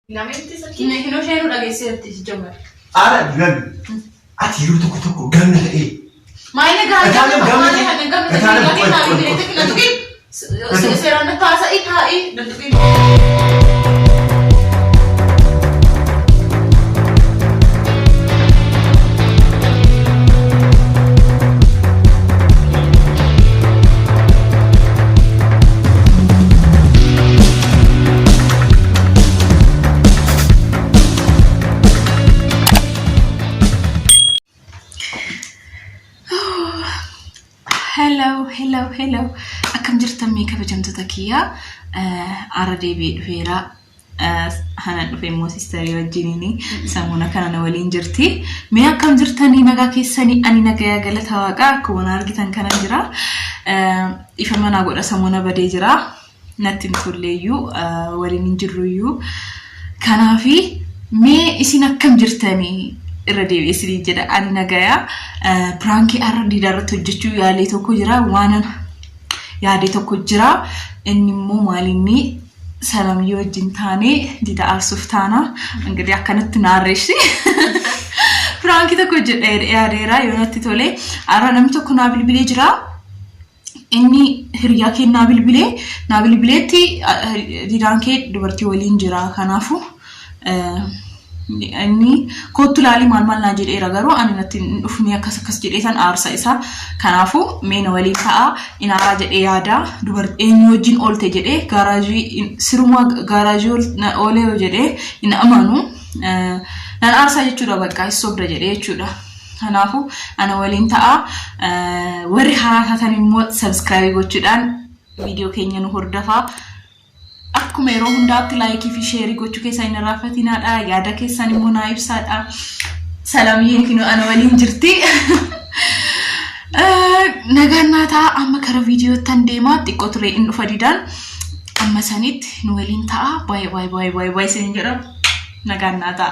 Finalmente sakit. Kino saya udah geser di jamar. Ada gan. Ati yuru toko gan na Mainnya gan. Seran nasa itai dan tukin. Hello. Akkam jirtan mee kabajamtoota kiyya. Ara deebi'ee dhufeera. Hanan dhufee immoo sisterii wajjiniin sammuna kana na waliin jirti. Mee akkam jirtanii nagaa keessanii ani nagaa galata waaqa akkuma argitan kana jira. Ifa manaa godha sammuna badee jira. Natti tolleeyyuu waliin hin jirruyyuu. Kanaafi mee isin akkam jirtanii irra deebi'ee jedha ani nagaya pranki arra diidarratti hojjechuu yaalee tokko jira waan yaade tokko jira inni immoo maalinni salamii wajjin taane dida arsuuf taana እንግዲህ akkanatti naarreeshi pranki tokko jedhe yaadeera yoonatti tole arra namni tokko naa bilbilee jira inni hiriyaa kee naa bilbileetti didaan kee dubartii waliin jira kanaafu inni kootu laali maal na jedheera garuu ani natti dhufni akkas jedheetan aarsa isa kanaafu meena waliin ta'a inaara jedhee yaada dubartii wajjin oolte jedhee garaajii siruma garaajii oolee jedhee in amanu nan aarsa jechuudha bakka isobda jedhee jechuudha kanaafu ana waliin ta'a warri haatan immoo subscribe gochuudhaan video keenya nu hordofaa akkuma yeroo hundaatti like fi share gochuu keessan hin raafatinaadha yaada keessan immoo naa ibsaadha salamii kino ana waliin jirti nagannaata amma kara video tan deema xiqqoo ture in dhufa didaan amma sanitti nu waliin ta'a bye sin jedha nagannaata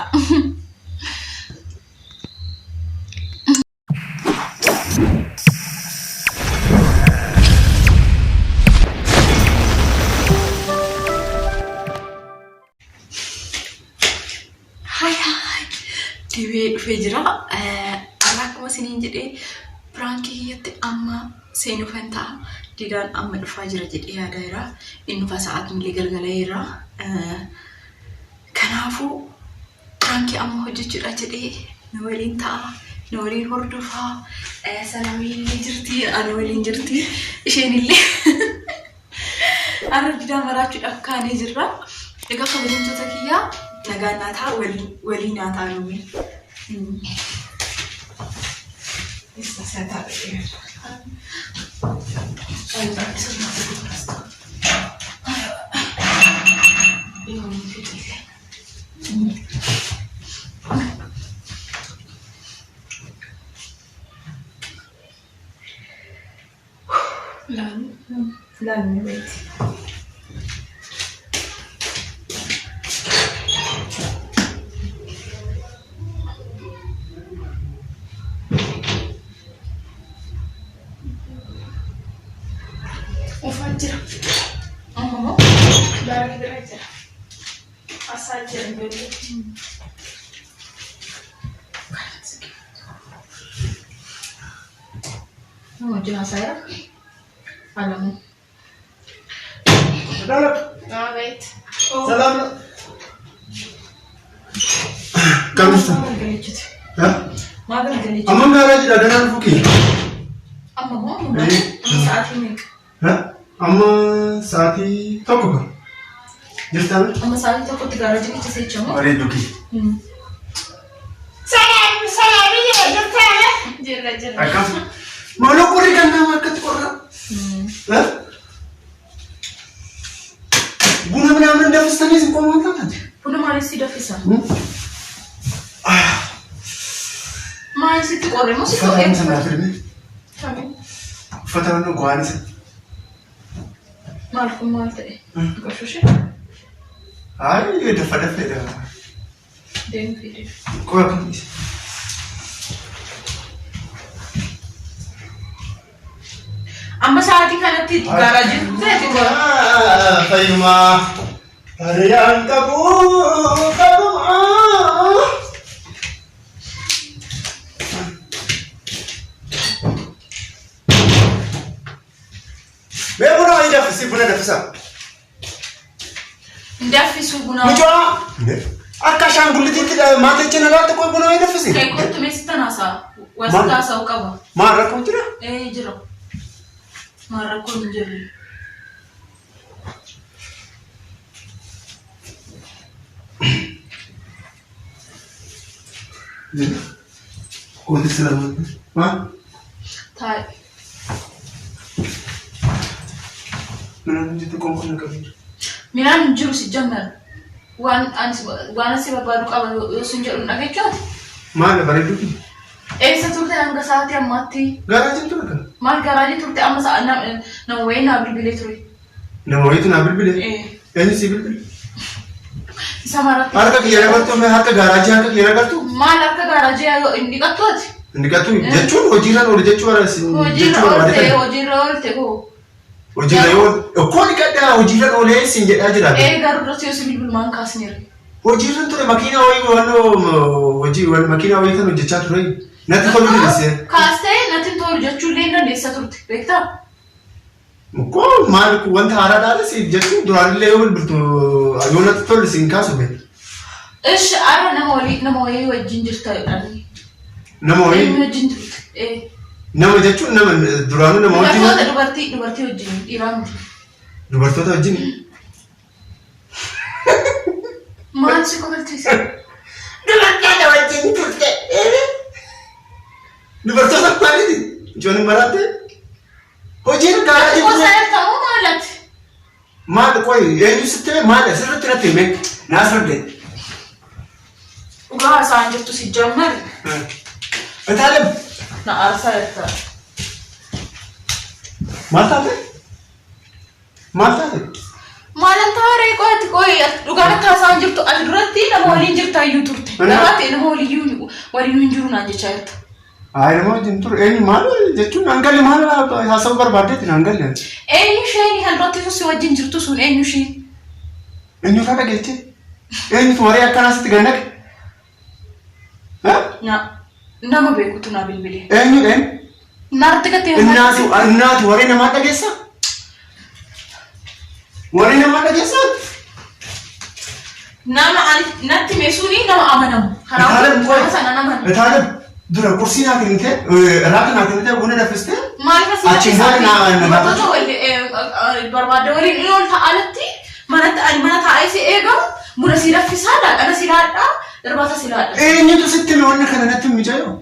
Fejra akkuma sinin jedhe pranki hiyyatti amma seenu fanta didaan amma dhufaa jira jedhe yaadaera inni fa sa'aatiin galgalaera kanaafu pranki amma hojjechuudha jedhe nu waliin ta'a nu waliin hordofaa salamii jirti ana waliin jirti isheenillee arra didaan maraachuudhaaf kaanee jirra egaa kabajamtoota kiyyaa nagaan naataa waliin naataa nuyi Esta se está Jangan saya, alamu. Salam. Wait. Salam. Kamu sah? Ya? Magar galit. Amma garaj ada nan fuki. Amma mau? Saat ini. Ya? Amma saati tokko ka. Jirtan? Amma saat itu aku tiga raja kita sih cuma. Are duki. Salam ini jirtan. Jirtan. Akas. Malu kuri kan nama kat korra. Ha? Buna mana dah fistani sih kau mana kan? Buna mana sih dah fisa? Mana sih tu korra? Masih kau Fatah sama firme. Kami. Fatah nu kuani sih. Mal teh. Kau sushi? Ay, dia dah feda. Den video. Kau apa ni? Amma saati kanatti garaajiin ta'e Fayyuma. Hariyaan qabu Akka shaangulliitiitti maatii cina laata qoy buna wayii daffisi. Kottu meeshaan haasaa wasitti haasaa qaba. Maal rakkoo jira? Jira. Maal rakkoo hin jiru. Kooti silama. Maal? Taa'e. Minaan jitu konkolaataa qabu. Minaan jiru si jammer. Waan asii barbaadu qaba yoo sun jedhu dhageechaati. Maal bareedu? Eessa turte hanga sa'aatii ammaatti? Garaajiin ture kan? Maal garaajii turte amma sa'a nama wayii naa bilbilee ture. Nama wayiitu naa bilbilee? Eenyu si bilbilee? Isa maratti. Harka kiyya nagartu harka garaajii harka kiyya nagartu? Maal harka garaajii inni dhiqattuuti? Inni dhiqattu jechuun hojiirra oolu jechuudha. Hojiirra oolte hoo? Hojiirra yoo okkoon gaddaa hojiirra oolee siin jedhaa jira. Garuu irratti yoo si bilbilumaan kaasneera. Hojiirra ture makiina wayii waan makiina wayii kan hojjechaa ture. Natti tolu dinasee. Kaastee natti tolu jechuullee dandeessa turte beektaa? Mukkoo maal wanta haaraadhaan si jechuun duraanillee yoo bilbiltu yoo natti tolu siin kaasu beektu. Ishi ara nama wayii wajjin jirta jedhanii. Nama wayii wajjin turte. Nama jechuun nama duraanuu nama wajjin. Dubartii wajjin dhiiraa miti. Dubartoota wajjin. Maal si kobalchiisa? Dubartoota wajjin turte. Dubartoota maaliiti? Ijoolleen baraate? Hojiin garaajii. Gosa ta'uu maalati? Maal qoyi eenyu sittee maal asirratti natti hime naasirde. Dhugaa isaan jirtu si jammari. Etalem. Na arsa jirta. Maal taate? Maal taate? Maalan taaree qo'ati dhugaan akka isaan jirtu as duratti nama waliin jirta iyyuu turte. Gabaatee nama waliin hin jiru naan jechaa jirta. Nama wajjin ture eenyu maal jechuun hangalli maal haasa'uu barbaaddeetiin hangalli. Eenyu isheen handootti si wajjin jirtu sun eenyu isheen? Eenyu faa dhageettee? Eenyutu waree akkanaasitti gannaqe? Nama beekutu naa bilbilee. Eenyudhaan? Naatti gattee Innaatu waree namaa dhageessaa? Waree namaa dhageessaa? Nama natti meesuuni nama amanamu. Karaa sana nama. Etalem dura kursii naa kennite raata naa kennite buna daffiste? Maaliif achiin barbaadde waliin inni ol ta'alatti mana taa'ee si eegamu buna si raffisaa laaqana si laadhaa irbaata si laadhaa. Eenyutu sitti wanna kana natti mijaa'u?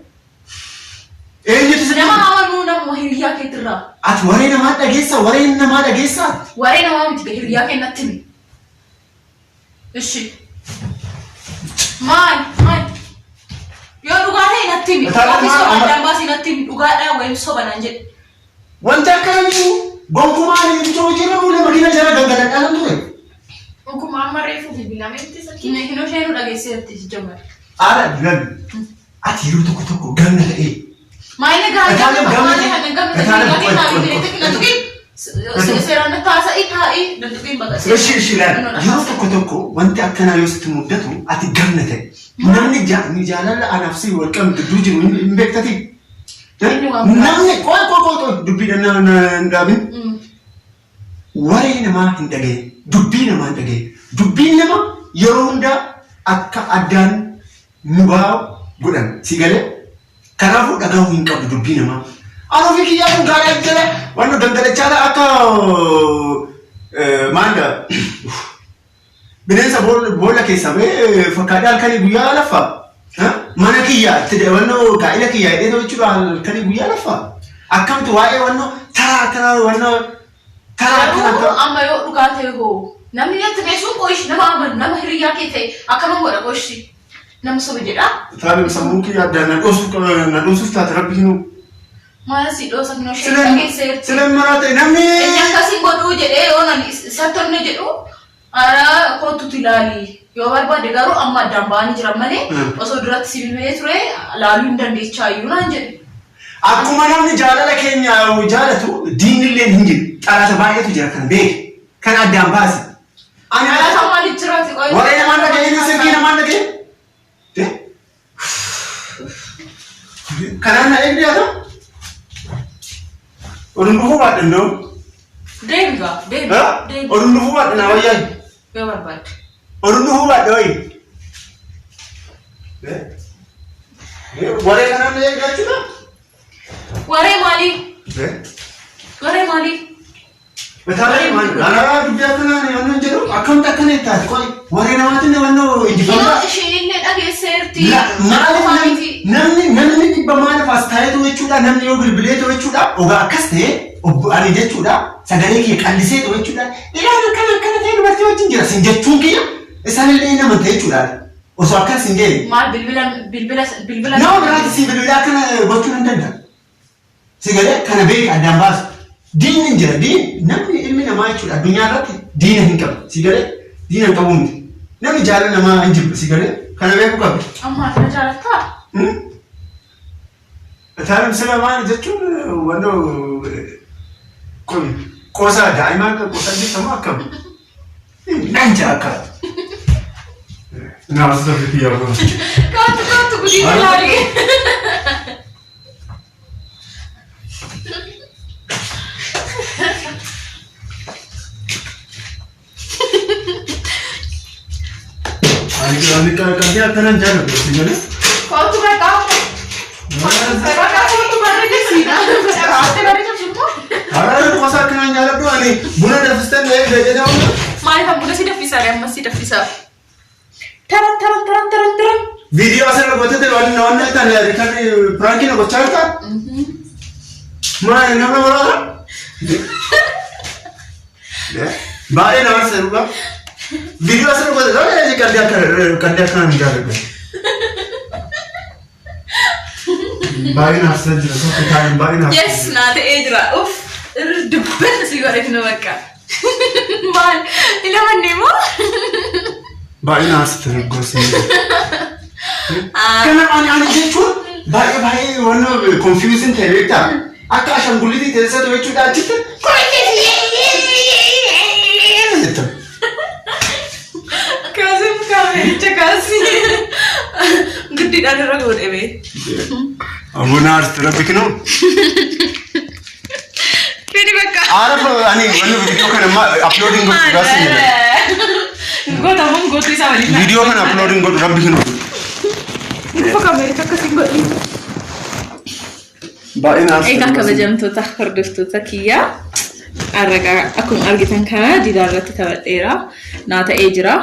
Eenyutu sitti nama amanuu nama hiriyaa keetirraa. Ati waree namaa dhageessaa? Waree namaa dhageessaa? Waree namaa miti hiriyaa kee natti himi. Ishi. Maal? Yoo dhugaa ta'e natti himi. Dhugaa baasii natti himi. Dhugaadhaa wayii sobanaan jedhe. Wanti akkanatti gonkumaan ibsoo jira moo nama kina jara gangaladhaan ture? Gonkumaan marreeffuu bilbilamee itti sakkii. Hinoo ishee nu dhageesseetti jammar. Aara dinan ati yeroo tokko ganna ta'ee. Maayila seeraan taasa'ii taa'ii danduuqiin baqasee. Ishi yeroo tokko wanti akkanaa yoo sitti muddatu ati ganna ta'e. Namni jaalala anaaf si walqabu gidduu jiru hin beektati. Namni qoy dubbiidhaan hin dhaabin. Waree namaa hin dhagaye. Dubbii namaa hin dhagaye. Dubbiin nama yeroo hundaa akka addaan nu baa'u godhan si galee. Kanaafuu dhagahu hin qabdu dubbii namaa. Anuu fi kiyyaa kun gaaraa jala waan daldalachaadha akka maanda bineensa boolla keessa ba'ee fakkaatee halkanii guyyaa lafa. Mana kiyyaa itti wannoo gaa'ila kiyyaa hidhee jechuudha halkanii guyyaa lafa. Akkamtu waa'ee wannoo taraa akkanaa amma yoo dhugaa ta'e hoo namni natti meessuun qo'ishi nama amanu nama hiriyaa kee ta'e akkanuma godha qo'ishi nama soba jedhaa. Taa'ee sammuu kiyyaa addaan na dhoosuuf taate rabbi hinuu. Maal si dhoosa finoo ishee dhageesseerti. Sileen maraa ta'e namni. Inni akkasii godhuu jedhee yoo nani sattoonni jedhu ara kootutu ilaali. Yoo barbaade garuu amma addaan ba'anii jiran malee osoo duratti si bilbilee ture laaluu hin dandeechaa iyyuu naan jedhe. Akkuma namni jaalala keenya jaalatu diinillee hin jiru. Xalaata baay'eetu jira kan beeke. Kan addaan baase. Xalaata maaliif jiraati? Waree namaan dhaga'ee inni sirbii namaan dhaga'ee? Kanaan na eegdee haa ta'u? Odun dhufuu baadhan doo? Deebigaa. Odun dhufuu baadhan haa wayyaa? Yoo barbaade. Orang tu hubat doi. Boleh kan anda yang kacau tak? Warai mali. Warai mali. Betul man. Lara dunia kan anda jero. Akam tak kan itu. Kau warai nama tu ni mana? Yo, sini lagi serti. Namni di bawah pas thai tu cuda namni yo berbeli tu cuda. Oga akas te. Ani je cuda. Sagale ki kandise tu cuda. Ila kan thai berarti macam jelas. Sinjat cungki ya. Esan le nama thai cuda. Osoo akkas hin jedhe. Maal bilbila. Nama biraati si bilbilaa kana gochuun hin danda'a. Si galee kana beeki addaan baasu. Diinni hin jira. Namni ilmi namaa jechuudha addunyaa irratti diina hin qabu. Si galee diina hin qabu miti. Namni jaalala namaa hin jibbu si galee kana beekuu qabu. Amma kana jaalattaa? Etalem sila maal jechuun wannoo qoosaa daa'imaa qoosaa jettamu akkam. Nan jaa akka. Nah, sudah video aku. Kau tu lagi. Ani kerja kanan jalan, sini. Kau tu berapa? Kau tu berapa di sini? Apa berapa semua? Ada kosa kanan jalan tu ani. Bulan dah pasti ni dah jadi apa? Malah kamu dah sudah visa, ya masih dah visa. Taran. Video asal lo betul tu non tu kan record prank ni bocor tak? Mana nama orang? Baik nama serupa. Video asal lo betul tak? Jadi kerja kan jalan. Baik nama serupa. So kita baik nama. Yes, nanti ejra. Uff, dubbel sih orang itu mereka. Mal, ilaman ni mo? Baik nasi terus ni. Kenapa ani jechuun baay'ee wanno confusion ta'e beektaa akka ashangullitii teessatu jechuudha achitti Kasim kamericha kasi guddiidhaan irra godhe bee ammoo naasti rabbi kinoo fedhi bakka ani wanno video kana uploading godhuudhaas ni Gotu isa waliin video kana uploading godhu rabbi kinoo Apa kamera kasi godhi baay'ee naasti Egaa kabajamtoota hordoftoota kiyyaa arragaa akkuma argitan kana diidaa irratti taphadheera naa ta'ee jira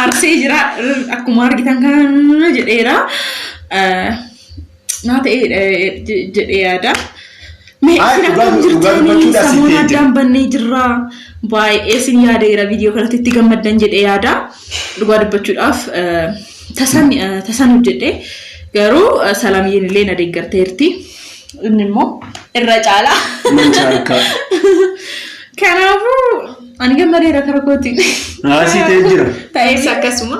aarsee jira akkuma argitan kana jedheera naa ta'ee jedhee yaada mee akkam jirtanii samuun addaan bannee jirra baay'ee sin yaadeera viidiyoo kanatti itti gammaddan jedhee yaada dhugaa dubbachuudhaaf tasanuuf jedhee garuu salaamiyeen illee na deeggarteerti inni immoo irra caalaa kanaafuu ani gammadeera kara kootiin siitee jira ta'ees akkasuma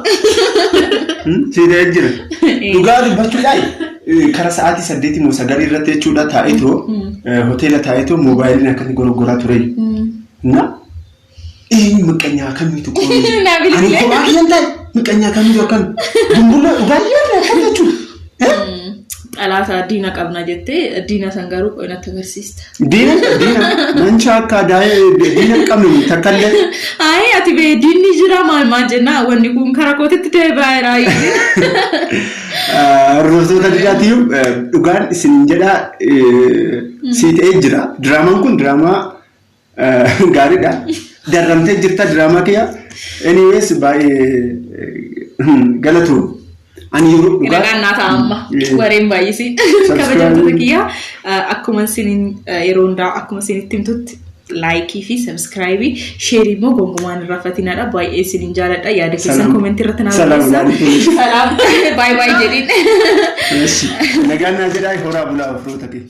siitee jira dhugaa dubbachuudhaan kara sa'aatii 8:09 irratti jechuudha taa'eetoo hoteela taa'eetoo moobaayiliin akkatti gorgoraa ture na maqanyaa kamiitu qoonni ani kophaa kiyyan ta'e maqanyaa kamiitu akkan dumbulla dhugaayyaa akkan jechuudha Alaasa diina qabna jettee diina san garuu qo'inatti agarsiista. Diina mancha akka diina qabnu takkallee. Ay ati bee diinni jira maal jenna wanni kun karaa kootitti deebi'eera. Hordoftoota dhiyaatiyyuu dhugaan isin jedhaa siitee jira. Diraamaan kun diraamaa gaariidha. Darramtee jirta diraamaa kiyya. Anyways baay'ee galatu. Ani Ilagaan naata amma wareen baay'isi kabajamtoota kiyya akkuma isin yeroo hundaa akkuma isin itti himtutti laayikii fi sabskiraaybii sheerii immoo gonkumaan irraa fatinaadha baay'ee isin jaaladha yaada keessan koomentii irratti naa barreessaa salaam baay'ee jedhiin nagaan naa jedhaa horaa bulaa ofroota kee